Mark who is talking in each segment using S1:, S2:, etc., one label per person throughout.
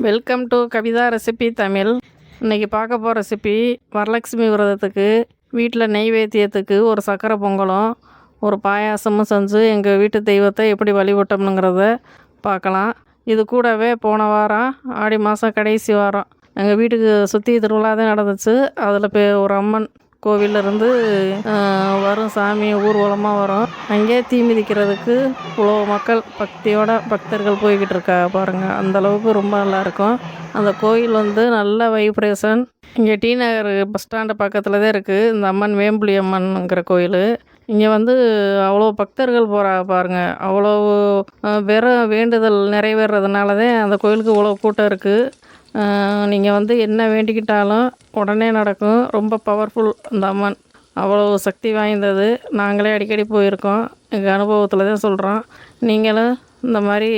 S1: Welcome to Kavitha recipe Tamil. இன்றைக்கி பார்க்க போகிற ரெசிபி வரலட்சுமி விரதத்துக்கு வீட்டில் நெய்வேத்தியத்துக்கு ஒரு சக்கரை பொங்கலும் ஒரு பாயாசமும் செஞ்சு எங்கள் வீட்டு தெய்வத்தை எப்படி வழிபட்டோம்னுங்கிறத பார்க்கலாம். இது கூடவே போன வாரம் ஆடி மாதம் கடைசி வாரம் எங்கள் வீட்டுக்கு சுற்றி திருவிழா தான் நடந்துச்சு. அதில் ஒரு அம்மன் கோவிலிருந்து வரும் சாமி ஊர்வலமாக வரும். அங்கே தீ மிதிக்கிறதுக்கு இவ்வளோ மக்கள் பக்தர்கள் போய்கிட்டு இருக்கா பாருங்கள். அந்தளவுக்கு ரொம்ப நல்லாயிருக்கும். அந்த கோயில் நல்ல வைப்ரேஷன். இங்கே டி நகர் பஸ் ஸ்டாண்டு பக்கத்தில் தான் இருக்குது இந்த அம்மன். வேம்புலி அம்மன்ங்கிற கோயில். இங்கே அவ்வளோ பக்தர்கள் போகிறா பாருங்கள். அவ்வளோ வேண்டுதல் நிறைவேறதுனால தான் அந்த கோயிலுக்கு இவ்வளோ கூட்டம் இருக்குது. நீங்கள் என்ன வேண்டிக்கிட்டாலும் உடனே நடக்கும். ரொம்ப பவர்ஃபுல் இந்த அம்மன். அவ்வளோ சக்தி வாய்ந்தது. நாங்களே அடிக்கடி போயிருக்கோம். எங்கள் அனுபவத்தில் தான் சொல்கிறோம். நீங்களும் இந்த மாதிரி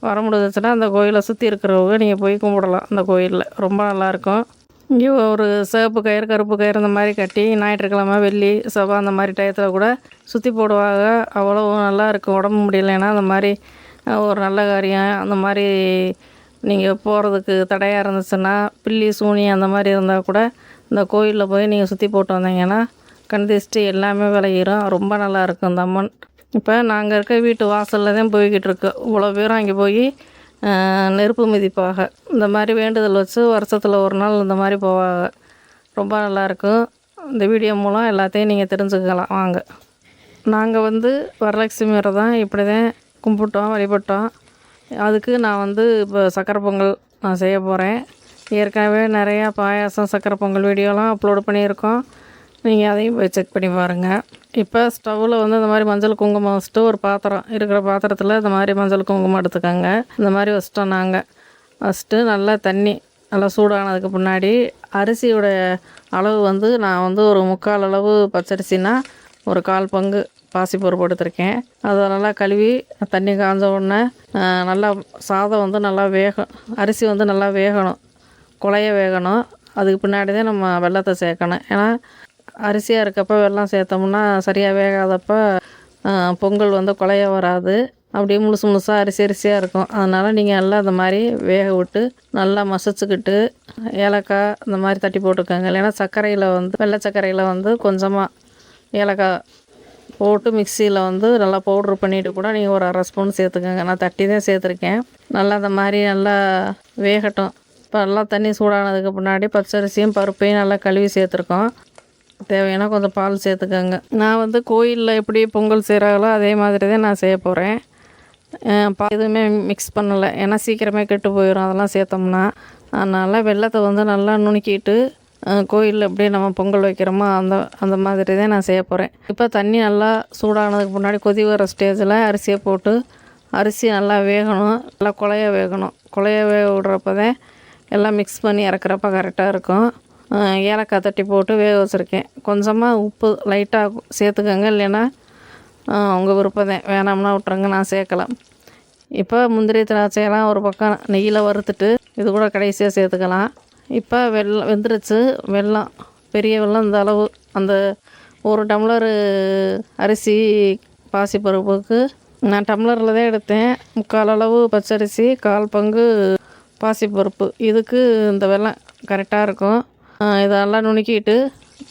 S1: வர முடிஞ்சிச்சுன்னா அந்த கோயிலை சுற்றி இருக்கிறவங்க நீங்கள் போய் கும்பிடலாம். அந்த கோயிலில் ரொம்ப நல்லாயிருக்கும். இங்கே ஒரு சிவப்பு கயிறு கருப்பு கயிறு இந்த மாதிரி கட்டி ஞாயிற்றுக்கிழமை வெள்ளி செவ்வாய் அந்த மாதிரி டயத்தில் கூட சுற்றி போடுவாங்க. அவ்வளோ நல்லா இருக்கும். உடம்பு முடியலைன்னா அந்த மாதிரி ஒரு நல்ல காரியம் அந்த மாதிரி நீங்கள் போகிறதுக்கு தடையாக இருந்துச்சுன்னா, பில்லி சூனி அந்த மாதிரி இருந்தால் கூட இந்த கோயிலில் போய் நீங்கள் சுற்றி போட்டு வந்தீங்கன்னா கண் திருஷ்டி எல்லாமே விலகிரும். ரொம்ப நல்லாயிருக்கும் இந்த அம்மன். இப்போ நாங்கள் இருக்க வீட்டு வாசலில் தான் போய்கிட்டு இருக்கோம். இவ்வளோ பேரும் அங்கே போய் நெருப்பு மிதிப்பாக இந்த மாதிரி வேண்டுதல் வச்சு வருஷத்தில் ஒரு நாள் இந்த மாதிரி போவாங்க. ரொம்ப நல்லாயிருக்கும். இந்த வீடியோ மூலம் எல்லாத்தையும் நீங்கள் தெரிஞ்சுக்கலாம் வாங்க. நாங்கள் வரலட்சுமி விரதம் இப்படி தான் கும்பிட்டோம் வழிபட்டோம். அதுக்கு நான் இப்போ சக்கரை பொங்கல் நான் செய்ய போகிறேன். ஏற்கனவே நிறையா பாயாசம் சக்கரை பொங்கல் வீடியோலாம் அப்லோடு பண்ணியிருக்கோம். நீங்கள் அதையும் போய் செக் பண்ணி பாருங்கள். இப்போ ஸ்டவ்வில் இந்த மாதிரி மஞ்சள் குங்குமம் வச்சுட்டு ஒரு பாத்திரம் இருக்கிற பாத்திரத்தில் இந்த மாதிரி மஞ்சள் குங்குமம் எடுத்துக்கோங்க. இந்த மாதிரி வச்சிட்டோம். நாங்கள் வச்சுட்டு நல்லா தண்ணி நல்லா சூடானதுக்கு முன்னாடி அரிசியோட அளவு நான் ஒரு 3/4 அளவு பச்சரிசினா ஒரு 1/4 பங்கு பாசிப்பருப்பு எடுத்திருக்கேன். அதை நல்லா கழுவி தண்ணி காஞ்ச உடனே நல்லா சாதம் நல்லா வேகும். அரிசி நல்லா வேகணும், குழைய வேகணும். அதுக்கு பின்னாடி தான் நம்ம வெல்லத்தை சேர்க்கணும். ஏன்னா அரிசியாக இருக்கப்போ வெல்லம் சேர்த்தோம்னா சரியாக வேகாதப்போ பொங்கல் குழைய வராது. அப்படியே முழுசாக அரிசியாக இருக்கும். அதனால் நீங்கள் நல்லா இந்த மாதிரி வேக விட்டு நல்லா மசிச்சுக்கிட்டு ஏலக்காய் இந்த மாதிரி தட்டி போட்டுக்கோங்க. இல்லைன்னா சர்க்கரையில் வெள்ளை சர்க்கரையில் கொஞ்சமாக ஏலக்காய் போட்டு மிக்சியில் நல்லா பவுட்ரு பண்ணிவிட்டு கூட நீங்கள் ஒரு 1/2 ஸ்பூன் சேர்த்துக்கோங்க. நான் தட்டி தான் சேர்த்துருக்கேன். நல்லா இந்த மாதிரி நல்லா வேகட்டும். இப்போ நல்லா தண்ணி சூடானதுக்கு முன்னாடி பச்சரிசியும் பருப்பையும் நல்லா கழுவி சேர்த்துருக்கோம். தேவையான கொஞ்சம் பால் சேர்த்துக்கோங்க. நான் கோயிலில் எப்படி பொங்கல் செய்கிறாங்களோ அதே மாதிரி தான் நான் செய்ய போகிறேன். எதுவுமே மிக்ஸ் பண்ணலை. ஏன்னா சீக்கிரமே கெட்டு போயிடும் அதெல்லாம் சேர்த்தோம்னா. அதனால் வெல்லத்தை நல்லா நுணுக்கிட்டு கோயிலில் எப்படியே நம்ம பொங்கல் வைக்கிறோமோ அந்த மாதிரி தான் நான் செய்ய போகிறேன். இப்போ தண்ணி நல்லா சூடானதுக்கு முன்னாடி கொதி வர ஸ்டேஜில் அரிசியை போட்டு அரிசி நல்லா வேகணும். நல்லா குழைய வேகணும். குழைய வேக விடுறப்ப தான் எல்லாம் மிக்ஸ் பண்ணி இறக்குறப்ப கரெக்டாக இருக்கும். ஏலக்காய் தட்டி போட்டு வேக வச்சுருக்கேன். கொஞ்சமாக உப்பு லைட்டாக சேர்த்துக்கோங்க. இல்லைன்னா உங்கள் விருப்பம் தான், வேணாம்னா விட்ருங்க, நான் சேர்க்கலாம். இப்போ முந்திரி திராட்சையெல்லாம் ஒரு பக்கம் நெய்யில் வறுத்துட்டு இது கூட கடைசியாக சேர்த்துக்கலாம். இப்போ வெந்துருச்சு. வெல்லம் பெரிய வெல்லம் இந்த அளவு. அந்த 1 டம்ளரு அரிசி பாசிப்பருப்புக்கு நான் டம்ளரில் தான் எடுத்தேன். 3/4 அளவு பச்சரிசி 1/4 பங்கு பாசிப்பருப்பு. இதுக்கு இந்த வெல்லம் கரெக்டாக இருக்கும். இதெல்லாம் நுணுக்கிட்டு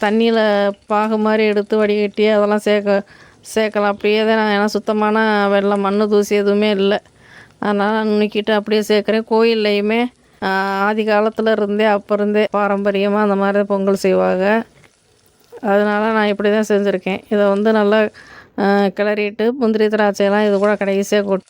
S1: தண்ணியில் பாகு மாதிரி எடுத்து வடிகட்டி அதெல்லாம் சேர்க்கலாம். அப்படியே தான் நான், ஏன்னா சுத்தமான வெல்லம் மண் தூசி எதுவுமே இல்லை. அதனால் நுணுக்கிட்டு அப்படியே சேர்க்குறேன். கோயில்லையுமே ஆதி காலத்தில் இருந்தே அப்போ இருந்தே பாரம்பரியமாக அந்த மாதிரி பொங்கல் செய்வாங்க. அதனால் நான் இப்படி தான் செஞ்சுருக்கேன். இதை நல்லா கிளறிட்டு முந்திரி திராட்சையெல்லாம் இது கூட கடைசியாக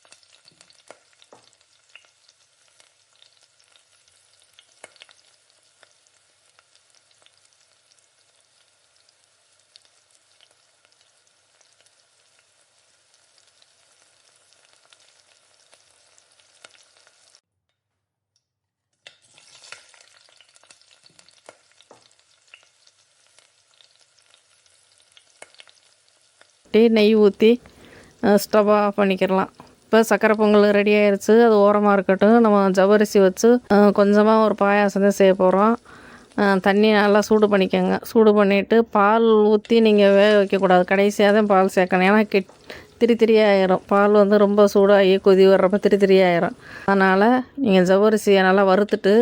S1: நெய் ஊற்றி ஸ்டவ் ஆஃப் பண்ணிக்கிறலாம். இப்போ சக்கரை பொங்கல் ரெடி ஆயிடுச்சு. அது ஓரமாக இருக்கட்டும். நம்ம ஜவ்வரிசி வச்சு கொஞ்சமாக ஒரு பாயாசம் தான் செய்ய போகிறோம். தண்ணி நல்லா சூடு பண்ணிக்கோங்க. சூடு பண்ணிவிட்டு பால் ஊற்றி நீங்கள் வேக வைக்கக்கூடாது. கடைசியாக தான் பால் சேர்க்கணும். ஏன்னா திரி திரியாயிரும். பால் வந்து ரொம்ப சூடாகி கொதி வர்றப்ப திரி திரியாயிரும். அதனால் நீங்கள் ஜவ்வரிசியை நல்லா வறுத்துட்டு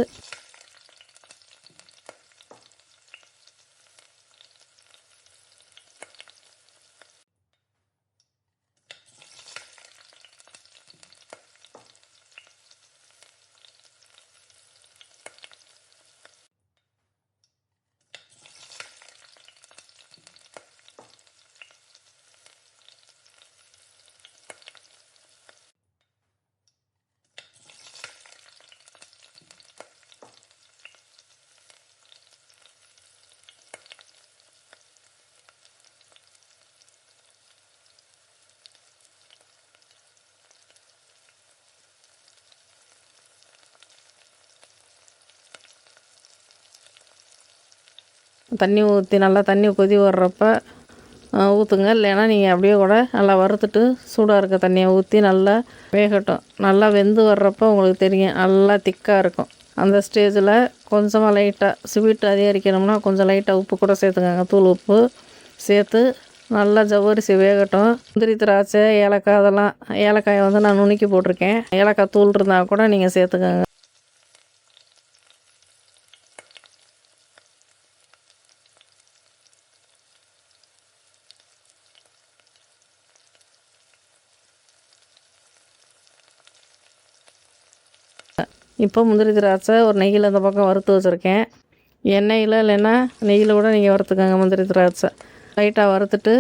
S1: தண்ணி ஊற்றி நல்லா தண்ணி கொதி வர்றப்ப ஊற்றுங்க. இல்லைன்னா நீங்கள் அப்படியே கூட நல்லா வறுத்துட்டு சூடாக இருக்க தண்ணியை ஊற்றி நல்லா வேகட்டும். நல்லா வெந்து வர்றப்போ உங்களுக்கு தெரியும் நல்லா திக்காக இருக்கும். அந்த ஸ்டேஜில் கொஞ்சமாக லைட்டாக ஸ்வீட் அதிகரிக்கணும்னா கொஞ்சம் லைட்டாக உப்பு கூட சேர்த்துக்கோங்க. தூள் உப்பு சேர்த்து நல்லா ஜவ்வரிசி வேகட்டும். முந்திரி திராட்சை ஏலக்காய் அதெல்லாம் ஏலக்காயை வந்து நான் நுணுக்கி போட்டிருக்கேன். ஏலக்காய் தூள் இருந்தால் கூட நீங்கள் சேர்த்துக்கோங்க. இப்போ முந்திரி திராட்சை ஒரு நெய்யில் இந்த பக்கம் வறுத்து வச்சுருக்கேன். எண்ணெயில் இல்லைன்னா நெய்யில் கூட நீங்கள் வறுத்துக்கோங்க. முந்திரி திராட்சை லைட்டாக வறுத்துட்டு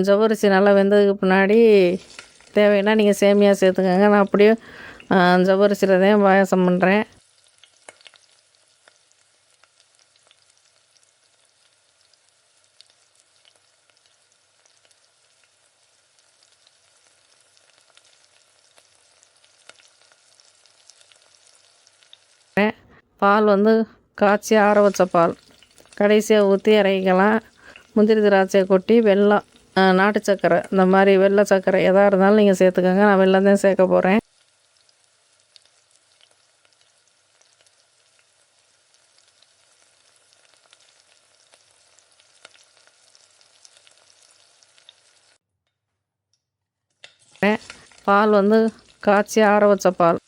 S1: ஜவ்வரிசி நல்லா வெந்ததுக்கு பின்னாடி தேவைன்னா நீங்கள் சேமியா சேர்த்துக்கோங்க. நான் அப்படியே ஜவ்வரிசியில் தான் பாயாசம் பண்ணுறேன். பால் வந்து காய்ச்சி ஆற வச்ச பால் கடைசியாக ஊற்றி இறக்கிக்கலாம். முந்திரி திராட்சையை கொட்டி வெல்லம் நாட்டு சர்க்கரை இந்த மாதிரி வெள்ளை சர்க்கரை எதாக இருந்தாலும் நீங்கள் சேர்த்துக்கோங்க. நான் வெல்லம் தான் சேர்க்க போகிறேன். பால் வந்து காய்ச்சி ஆற வச்ச பால்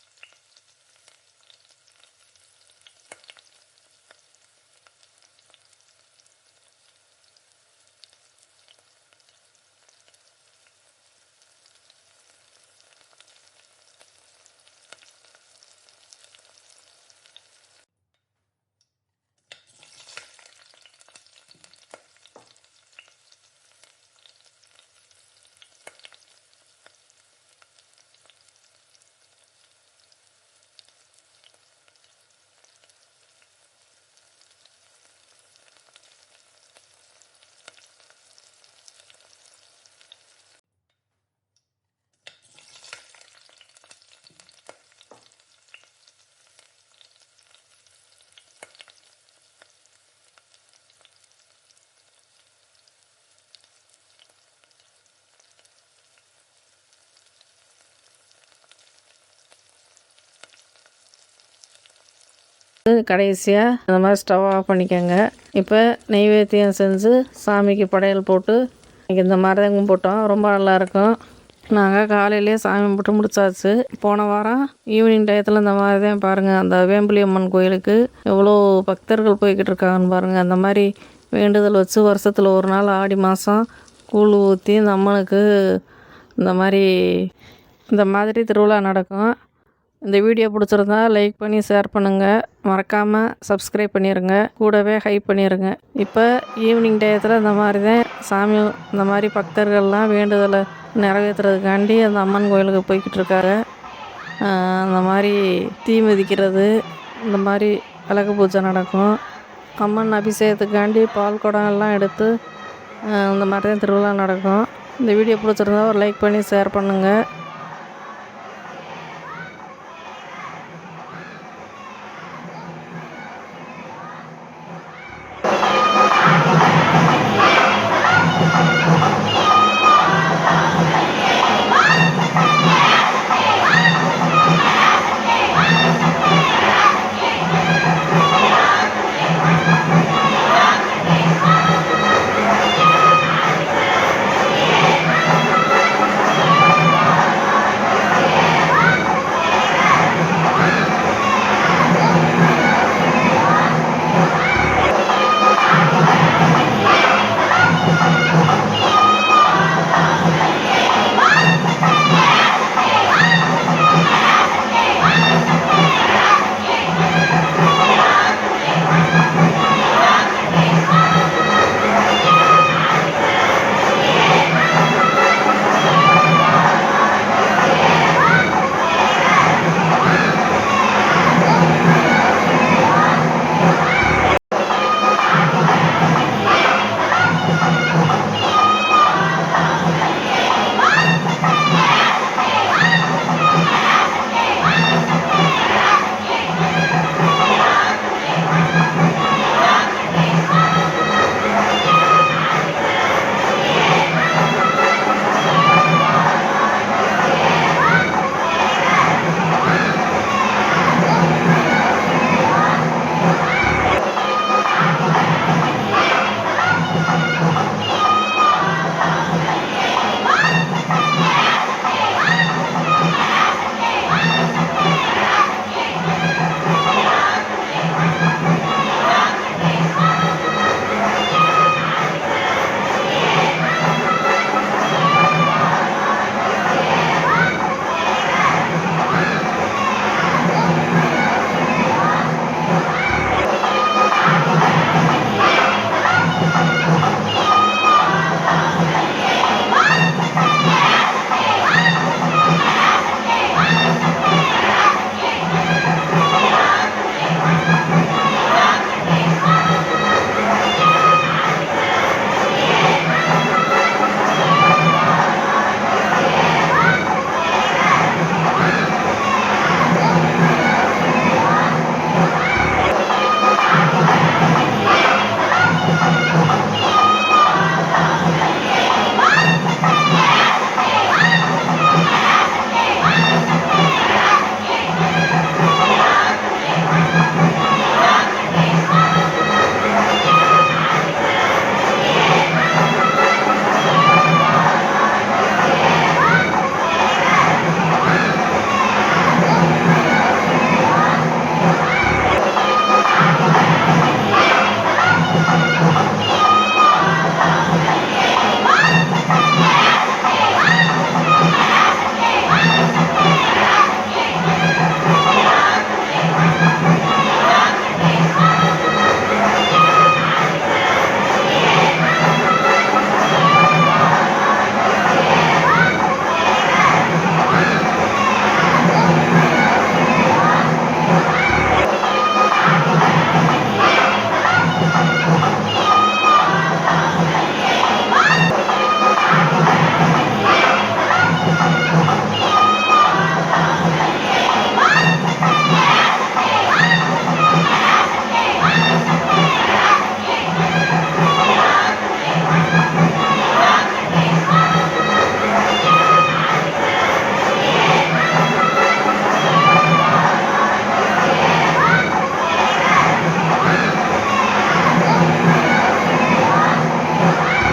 S1: கடைசியாக இந்த மாதிரி ஸ்டவ் ஆஃப் பண்ணிக்கோங்க. இப்போ நெய்வேத்தியம் செஞ்சு சாமிக்கு படையல் போட்டு இந்த மாதிரி தான் கும்பிட்டோம். ரொம்ப நல்லாயிருக்கும். நாங்கள் காலையிலே சாமி கும்பிட்டு முடிச்சாச்சு. போன வாரம் ஈவினிங் டயத்தில் இந்த மாதிரி தான் பாருங்கள், அந்த வேம்புலி அம்மன் கோயிலுக்கு எவ்வளோ பக்தர்கள் போய்கிட்டு இருக்காங்கன்னு பாருங்கள். அந்த மாதிரி வேண்டுதல் வச்சு வருஷத்தில் ஒரு நாள் ஆடி மாதம் கூழ் ஊற்றி இந்த அம்மனுக்கு இந்த மாதிரி திருவிழா நடக்கும். இந்த வீடியோ பிடிச்சிருந்தா லைக் பண்ணி ஷேர் பண்ணுங்கள். மறக்காமல் சப்ஸ்கிரைப் பண்ணிடுங்க. கூடவே ஹைப் பண்ணிடுங்க. இப்போ ஈவினிங் டயத்தில் இந்த மாதிரி தான் சாமி இந்த மாதிரி பக்தர்கள்லாம் வேண்டுதலை நிறைவேற்றுறதுக்காண்டி அந்த அம்மன் கோயிலுக்கு போய்கிட்டு இருக்காங்க. அந்த மாதிரி தீ மிதிக்கிறது, இந்த மாதிரி விளக்கு பூஜை நடக்கும். அம்மன் அபிஷேகத்துக்காண்டி பால் குடம் எல்லாம் எடுத்து இந்த மாதிரி தான் திருவிழா நடக்கும். இந்த வீடியோ பிடிச்சிருந்தா ஒரு லைக் பண்ணி ஷேர் பண்ணுங்கள்.